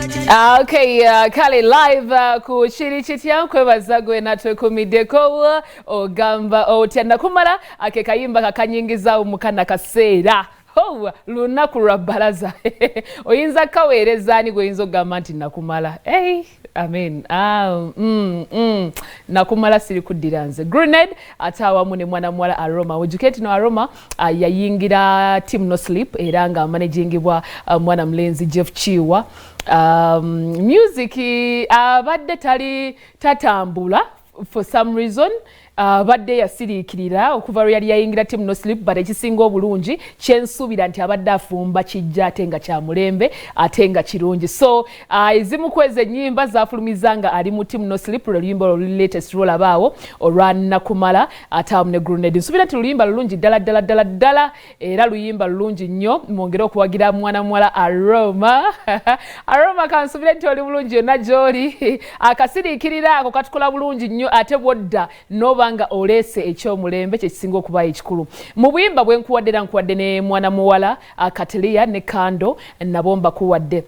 Okay, kale live ku chiri chitya kwebaza gwe natwe kumideko ogamba otyanda kumala akekayimba kakanyingiza omukana kaseera lunaku lwa bbalaza oyinza kaweereza ani gweyinza okugamba nti nakumala amen nakumala siri kuddira nze grenade ate awamu ne mwana muwala Aroma ojuketi no Aroma yayingira team no sleep era nga managingibwa mwana mlenzi Jeff Chiwa music abadde tali tatambula for some reason badde yasiriikirira okuva lwe yali yayingira team no sleep but ekisinga obulungi kyensuubira nti abadde afumba kijja ate nga kya mulembe ate nga kirungi so ezimu kwezi ennyimba zaafulumiza nga ali mu team no sleep luluyimba oluli latest lwolabaawo olwa nakumala ate awamu ne grenade nsuubira nti luyimba lulungi ddala era luyimba lulungi nnyo mwongere okuwagira mwana muwala Aroma Aroma kansuubire nti oli bulungi yonna gy'oli akasiriikirira ako katukola bulungi nnyo ate bwodda noba nga olese ekyomulembe kyekisinga okuba ekikulu mu buyimba bwe nkuwadde ne mwana muwala Katelia ne Kando nabo mbakuwadde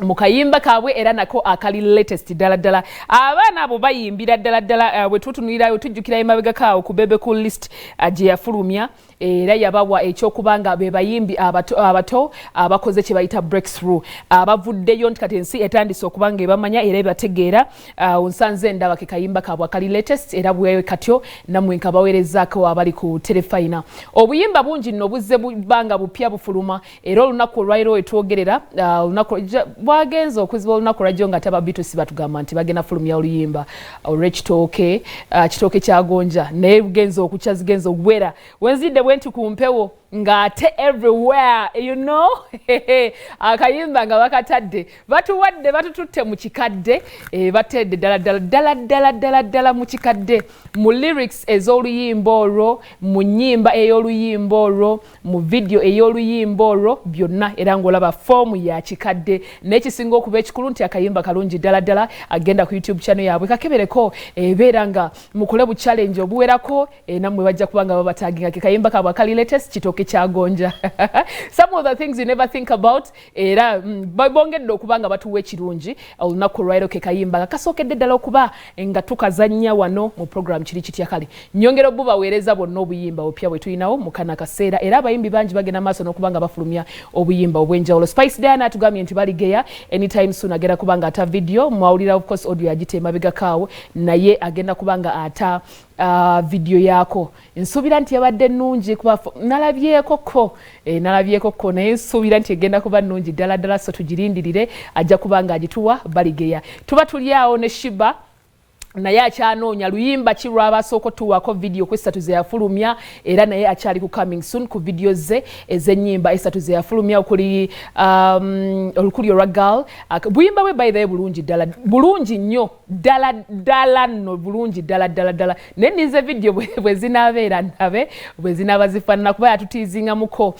mukayimba kabwe era nako akali latest ddala abaana abo bayimbira ddala bwe tutunulirayo tujjukira emabega kaawo ku bebe cool list gye yafulumya era yabawa ekyokubanga be bayimbi abato abakoze kye bayita breakthrough abavuddeyo nti kati ensi etandise okubanga ebamanya era ebategeera onsanze ndaba ke kayimba kabwe akali latest era bwe katyo namwe nkabaweerezaako abali ku Terefayina obuyimba bungi nno buzze banga bupya bufuluma era olunaku olwairo etwogerera olunaku bwagenza okuziba olunaku lwajjo nga taba bitusi batugamba nti bagenda fulumya oluyimba olw'ekitooke kitooke kyagonja naye bugenza okukya zigenza okuwera wenzidde bwenti ku mpewo ng'ate everywhere you know akayimba nga bakatadde batuwadde batututte mu kikadde batedde ddala mu kikadde mu lyrics ez'oluyimba olwo mu nnyimba ey'oluyimba olwo mu video ey'oluyimba olwo byonna era ng'olaba foomu ya kikadde n'ekisinga okuba ekikulu nti akayimba kalungi ddala agenda ku YouTube channel yaabwe kakebereko ebeera nga mukole bu challenge obuwerako nammwe bajja kuba nga babataginga ke kayimba kabwe akali latest kitooke kyagonja some of the things you never think about era bongedde okuba nga batuwa ekirungi olunaku olwairo ke kayimba kasookedde ddala okuba nga tukazannya wano mu program kiri kitya kale nyongera obubaweereza bonna obuyimba obupya bwe tulinawo mu kana kaseera era abayimbi bangi bagenda maaso n'okuba nga bafulumya obuyimba obw'enjawulo Spice Diana atugambye nti baligeya anytime soon agenda kuba nga ata video mwawulira of course audio yagita emabega kaawo naye agenda kuba nga ata video yako nsuubira nti yabadde nnungi kuba nalabyeko ko naye nsuubira nti egenda kuba nnungi ddala so tugirindirire ajja kuba nga agituwa baligeya tuba tuli awo ne Shiba naye akyanoonya luyimba ki lwabasooka otuwako video ku esatu ze yafulumya era naye akyali ku coming soon ku video ze ez'ennyimba esatu ze yafulumya okuli olukuli olwa girl buyimba bwe by the way bulungi nnyo ddala nno bulungi ddala naye nize video bwe zinaabeera nabe bwe zinaaba zifaanana kuba yatutiizingamuko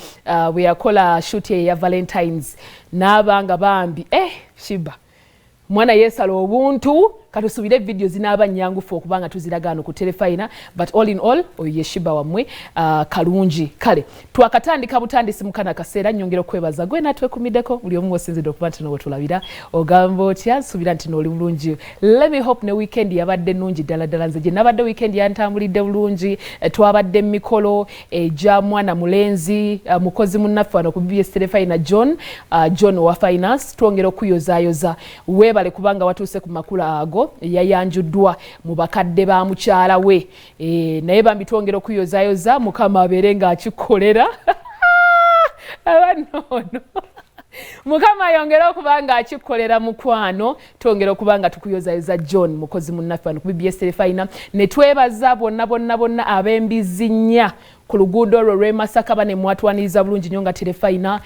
bwe yakola shoot ya Valentines n'abanga bambi Shiba mwana yesala obuntu katusubire video zinaaba nyangufu okubanga tuziragaano ku Terefayina but all in all oye Shiba wamwe kalungi kale twakatandika butandisi mukana kaseera nyongera okwebaza gwe natwe kumideko buli omu osinzidde okuba nti nowe tulabira ogamba otya nsubira nti noli bulungi let me hope ne weekend yabadde nnungi ddala nze gye nabadde weekend yantambulidde bulungi twabadde mikolo egya mwana mulenzi mukozi munnaffe wano ku BBS Terefayina John wa finance twongera okuyozaayoza weebale kubanga watuuse ku makula ago yayanjuddwa mu bakadde ba mukyala we naye bambi twongera okuyozaayoza mukama abeere ng'akikolera abanono mukama yongera okuba nga akikolera mukwano twongera okuba nga tukuyozaayoza John mukozi munnaffe wano ku BBS Terefayina ne twebaza bonna ab'embizi nnya ku luguudo olwo lw'e Masaka bane mwatwaniriza bulungi nnyo nga Terefayina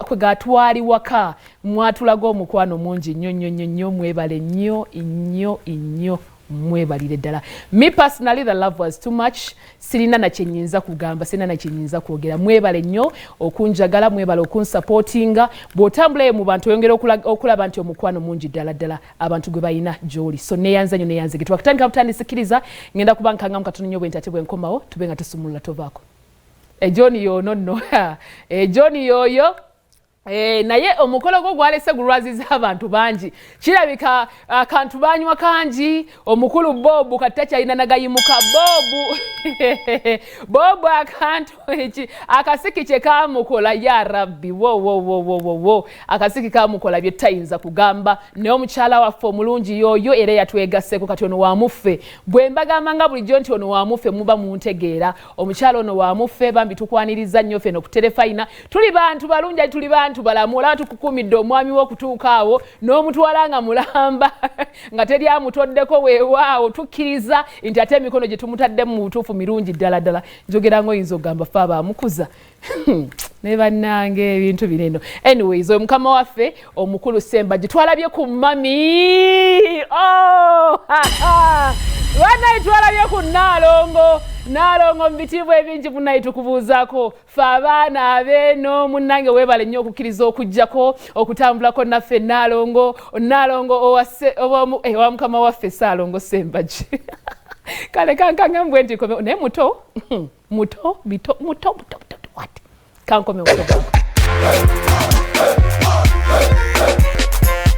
kwega twali waka mwatulaga omukwano mungi nnyo mwebale nnyo mwebalire ddala me personally the love was too much sirina na kyenyinza kugamba sirina na kyenyinza kwogera mwebale nnyo okunjagala mwebale okunsupportinga bw'otambulayo mu bantu oyongera okulaba nti omukwano mungi ddala abantu gwe balina gy'oli so neyanza nnyo neyanzige twakatandika butandisikiriza ngenda kuba nkangamu katono nnyo bwe ntate bwe nkomawo tube nga tusumulula tovaako John yono no John yoyo naye omukolo gwo gwalese gulwaziza abantu bangi kirabika akantu banywa kangi omukulu Bobu kati takyalina nagayimuka Bobu akantu eki akasiki kye kamukola ya rabbi wo akasiki kamukola bye tayinza kugamba naye omukyala waffe omulungi yoyo era yatwegasseko kati ono wamuffe bwe mbagamba nga bulijjo nti ono wamuffe muba muntegeera omukyala ono wamuffe bambi tukwaniriza nnyo ffe no ku Terefayina tuli bantu balungi tuli bantu balamu olaba tukukumidde omwami w'okutuuka awo n'omutwala nga mulamba nga teri amutoddeko weewaawo tukkiriza nti ate emikono gye tumutadde mu butuufu mirungi ddala ddala njogera ng'oyinza okugamba fe abaamukuza ne bannange ebintu bineno anyways oyo mukama waffe omukulu Sembajje twalabye ku mami banayi twalabye ku Naalongo mu bitiibwa ebingi munayi tukubuuzaako fe abaana abeeno munnange weebale nnyo okukkiriza okujjako okutambulako naffe Naalongo owa mukama waffe Saalongo Sembajje kale kankange mbwe nti naye muto what kankome muto